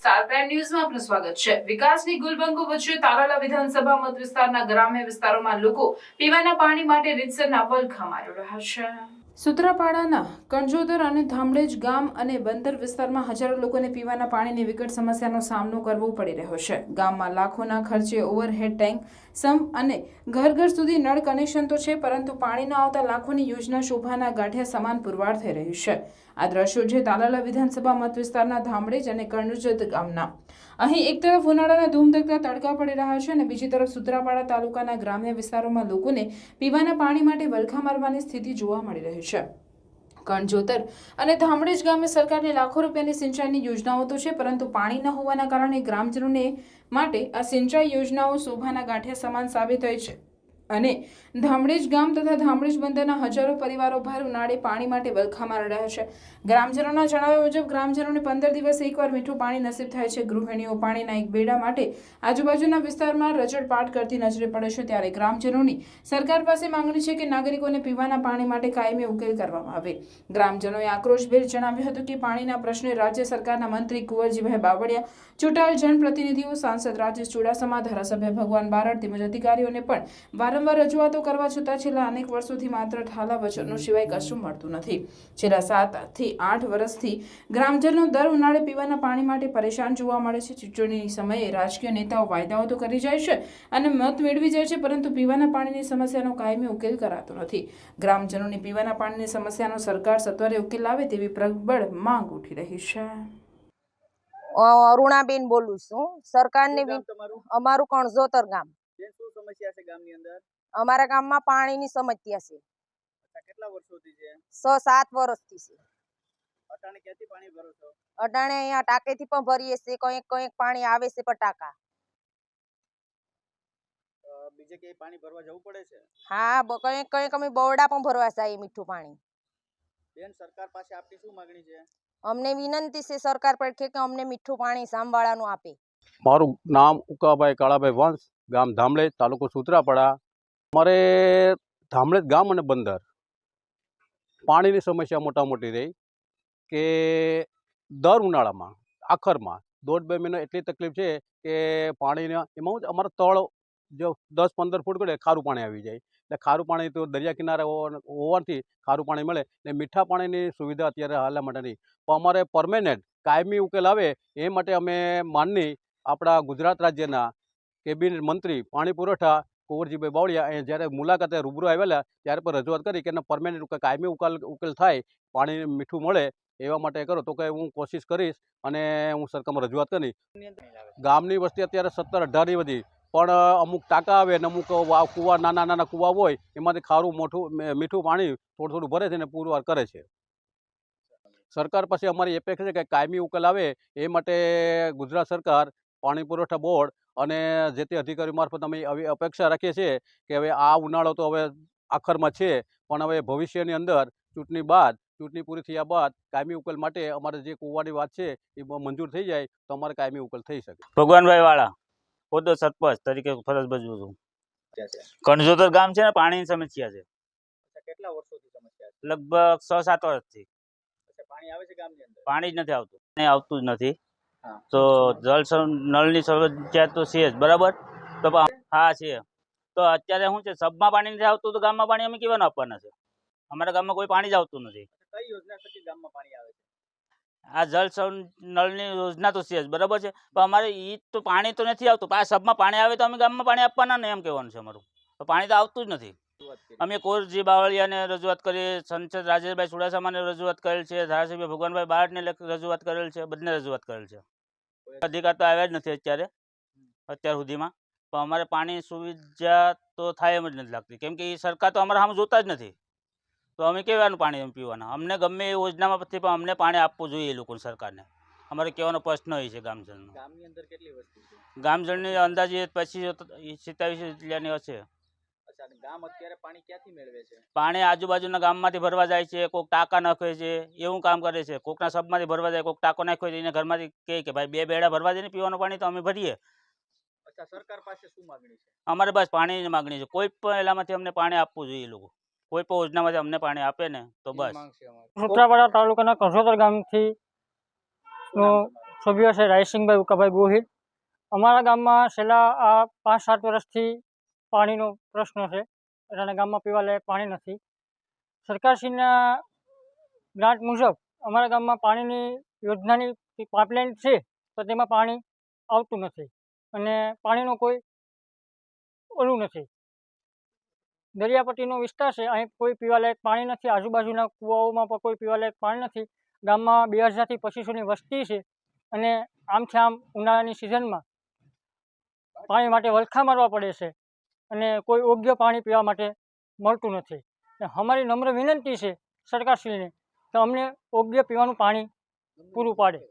Star prime ન્યૂઝમાં આપનું સ્વાગત છે। વિકાસની ગુલબંગો વચ્ચે તાલાલા વિધાનસભા મત વિસ્તારના ગ્રામ્ય વિસ્તારોમાં લોકો પીવાના પાણી માટે રીતસરના વલખા મારી રહ્યા છે। સુત્રાપાડાના કણજોદર અને ધામડેજ ગામ અને બંદર વિસ્તારમાં હજારો લોકોને પીવાના પાણીની વિકટ સમસ્યાનો સામનો કરવો પડી રહ્યો છે। ગામમાં લાખોના ખર્ચે ઓવરહેડ ટેન્ક, સંપ અને ઘર ઘર સુધી નળ કનેક્શન તો છે, પરંતુ પાણી ન આવતા લાખોની યોજના શોભાના ગાંઠિયા સમાન પુરવાર થઈ રહી છે। આ દ્રશ્યો છે તાલાલા વિધાનસભા મત વિસ્તારના ધામડેજ અને કણજોદર ગામના। અહીં એક તરફ ઉનાળાના ધૂમધકતા તડકા પડી રહ્યા છે અને બીજી તરફ સુત્રાપાડા તાલુકાના ગ્રામ્ય વિસ્તારોમાં લોકોને પીવાના પાણી માટે વલખા મારવાની સ્થિતિ જોવા મળી રહી છે। કણજોતર અને ધામડેજ ગામે સરકારની લાખો રૂપિયાની સિંચાઈની યોજનાઓ તો છે, પરંતુ પાણી ન હોવાના કારણે ગ્રામજનોને માટે આ સિંચાઈ યોજનાઓ શોભાના ગાંઠિયા સમાન સાબિત થઈ છે અને ધામડેજ ગામ તથા ધામડેજ બંદરના હજારો પરિવારો ભર ઉનાળે પાણી માટે વલખા મારી રહ્યા છે। ગ્રામજનોના જણાવ્યા મુજબ ગ્રામજનોને 15 દિવસે એકવાર મીઠું પાણી નસીબ થાય છે। ગૃહિણીઓ પાણીના એક બેડા માટે આજુબાજુના વિસ્તારમાં રજળપાટ કરતી નજરે પડે છે, ત્યારે ગ્રામજનોની સરકાર પાસે માંગણી છે કે નાગરિકોને પીવાના પાણી માટે કાયમી ઉકેલ કરવામાં આવે। ગ્રામજનોએ આક્રોશભેર જણાવ્યું હતું કે પાણીના પ્રશ્ને રાજ્ય સરકારના મંત્રી કુંવરજીભાઈ બાવળિયા, ચૂંટાયેલ જનપ્રતિનિધિઓ, સાંસદ રાજેશ ચુડાસમા, ધારાસભ્ય ભગવાન બારડ તેમજ અધિકારીઓને પણ વારંવાર રજૂઆતો કરવા છતાં છેલ્લા અનેક વર્ષોથી માત્ર ઠાલા વચનો સિવાય કશું મળતું નથી। છેલ્લા 7 થી 8 વર્ષથી ગ્રામજનો દર ઉનાળે પીવાના પાણી માટે પરેશાન જોવા મળે છે। ચૂંટણીની સમયે રાજકીય નેતાઓ વાયદાઓ તો કરી જાય છે અને મત મેળવી જાય છે, પરંતુ પીવાના પાણીની સમસ્યાનો કાયમી ઉકેલ કરાતો નથી। ગ્રામજનોની પીવાના પાણીની સમસ્યાનો સરકાર સત્વરે ઉકેલ લાવે તેવી પ્રબળ માંગ ઉઠી રહી છે। અરુણાબેન બોલું છું। સરકારને અમારું કણજોતર ગામ। શું સમસ્યા છે ગામની અંદર? અમારા ગામમાં પાણીની સમસ્યા છે। કેટલા વર્ષોથી છે? 6-7 વર્ષથી છે। અટાણે ક્યાંથી પાણી ભરો છો? અટાણે અહીંયા ટાંકેથી પણ ભરીએ છીએ, કંઈક પાણી આવે છે પણ ટાંકા। બીજે ક્યાંય પાણી ભરવા જવું પડે છે? હા, કંઈક અમે બવડા પણ ભરવા જઈએ મીઠું પાણી। બેન, સરકાર પાસે આપની શું માંગણી છે? અમને વિનંતી છે સરકાર પર કે અમને મીઠું પાણી સામવાળાનું આપે। મારું નામ ઉકાભાઈ કાળાભાઈ વંશ, ગામ ધામડેજ, તાલુકો સુત્રાપાડા। અમારે ધામડેજ ગામ અને બંદર પાણીની સમસ્યા મોટા મોટી રહી કે દર ઉનાળામાં આખરમાં 1.5-2 મહિનો એટલી તકલીફ છે કે પાણીના એમાં અમારા તળ જો 10-15 ફૂટ ગળે ખારું પાણી આવી જાય, એટલે ખારું પાણી તો દરિયા કિનારે હોવાથી ખારું પાણી મળે ને મીઠા પાણીની સુવિધા અત્યારે હાલના માટે નહીં, પણ અમારે પરમેનન્ટ કાયમી ઉકેલ આવે એ માટે અમે માનની આપણા ગુજરાત રાજ્યના કેબિનેટ મંત્રી પાણી પુરવઠા કુંવરજીભાઈ બાવળિયા અહીંયા જ્યારે મુલાકાતે રૂબરૂ આવેલા ત્યારે પણ રજૂઆત કરી કે પરમેનન્ટ કાયમી ઉકેલ થાય, પાણી મીઠું મળે એવા માટે કરો તો કે હું કોશિશ કરીશ અને હું સરકારમાં રજૂઆત કરી। ગામની વસ્તી અત્યારે 17-18ની વધી, પણ અમુક ટાંકા આવે ને અમુક કૂવા નાના કૂવા હોય એમાંથી ખારું મીઠું પાણી થોડું ભરે છે ને પુરવાર કરે છે। સરકાર પાસે અમારી અપેક્ષા છે કે કાયમી ઉકેલ આવે એ માટે ગુજરાત સરકાર, પાણી પુરવઠા બોર્ડ અને જે તે અધિકારી મારફત અમે આવી અપેક્ષા રાખીએ છીએ કે હવે આ ઉનાળો તો હવે આખરમાં છે, પણ હવે ભવિષ્યની અંદર ચૂંટણી પૂરી થયા બાદ કાયમી ઉકેલ માટે અમારે જે કૂવાની વાત છે એ મંજૂર થઈ જાય તો અમારે કાયમી ઉકેલ થઈ શકે। ભગવાનભાઈ વાળા, હોદ્દો સરપંચ તરીકે ફરજ બજવું છું। કણજોતર ગામ છે ને, પાણીની સમસ્યા છે। કેટલા વર્ષોથી સમસ્યા છે? લગભગ 6-7 વર્ષથી। પાણી આવે છે ગામની અંદર? પાણી જ નથી આવતું, આવતું જ નથી। તો નળની સમસ્યા તો છે જ, બરાબર? તો હા છે, તો અત્યારે શું છે, સબમાં પાણી નથી આવતું તો ગામમાં પાણી અમે કેવાનું આપવાના છે? અમારા ગામમાં કોઈ પાણી જ આવતું નથી। કઈ યોજના થકી ગામમાં પાણી આવે છે? આ નળની યોજના તો છે જ, બરાબર છે, પણ અમારે ઈ તો પાણી તો નથી આવતું। આ સબમાં પાણી આવે તો અમે ગામમાં પાણી આપવાના ને, એમ કહેવાનું છે અમારું। તો પાણી તો આવતું જ નથી। અમે કુંવરજી બાવળિયાને રજૂઆત કરી, સંસદ રાજેશભાઈ ચુડાસમાને રજૂઆત કરેલ છે, ધારાસભ્ય ભગવાનભાઈ બારડને રજૂઆત કરેલ છે, બધાને રજૂઆત કરેલ છે। અધિકાર તો આવ્યા જ નથી અત્યાર સુધીમાં, પણ અમારે પાણી સુવિધા તો થાય એમ જ નથી લાગતી, કેમ કે એ સરકાર તો અમારા સામે જોતા જ નથી। તો અમે કેવાનું પાણી પીવાના? અમને ગમે એ યોજનામાં પછી પણ અમને પાણી આપવું જોઈએ એ લોકોને, સરકારને। અમારે કહેવાનો પ્રશ્ન એ છે ગામજનનો। ગામની અંદર કેટલી વસ્તી છે? ગામજનની અંદાજે 25-27 જેટલાની હશે। ગામ અત્યારે પાણી ક્યાંથી મેળવે છે? પાણી આજુબાજુના ગામમાંથી ભરવા જાય છે, કોઈક ટાંકા નાખે છે, એવું કામ કરે છે। કોઈકના સબમાંથી ભરવા જાય, કોઈક ટાંકો નાખ્યો એને ઘરમાંથી કહે કે ભાઈ 2 બેડા ભરવા દે ને પીવાનું પાણી, તો અમે ભરીએ। સરકાર પાસે શું માંગણી છે? અમારે બસ પાણીની માગણી છે, કોઈ પણ એલામાંથી અમને પાણી આપવું જોઈએ એ લોકો। કોઈ પણ યોજનામાંથી અમને પાણી આપે ને તો બસ. સૂત્રાપાડા તાલુકાના કસોતર ગામથી સભ્ય છે રાયસિંગભાઈ ઉકાભાઈ ગોહિલ. અમારા ગામમાં છેલ્લા આ 5-7 વર્ષથી પાણીનો પ્રશ્ન છે. અને ગામમાં પીવાલાયક પાણી નથી. સરકારશ્રીના ગ્રાન્ટ મુજબ અમારા ગામમાં પાણીની યોજનાની પાઇપલાઇન છે, તો તેમાં પાણી આવતું નથી અને પાણીનો કોઈ ઓલું નથી. દરિયાપટ્ટીનો વિસ્તાર છે, અહીં કોઈ પીવાલાયક પાણી નથી. આજુબાજુના કૂવાઓમાં પણ કોઈ પીવાલાયક પાણી નથી. ગામમાં 2000થી 2500ની વસ્તી છે અને આમથી આમ ઉનાળાની સિઝનમાં પાણી માટે વલખા મારવા પડે છે અને કોઈ યોગ્ય પાણી પીવા માટે મળતું નથી. અમારી નમ્ર વિનંતી છે સરકારશ્રીને કે અમને યોગ્ય પીવાનું પાણી પૂરું પાડે.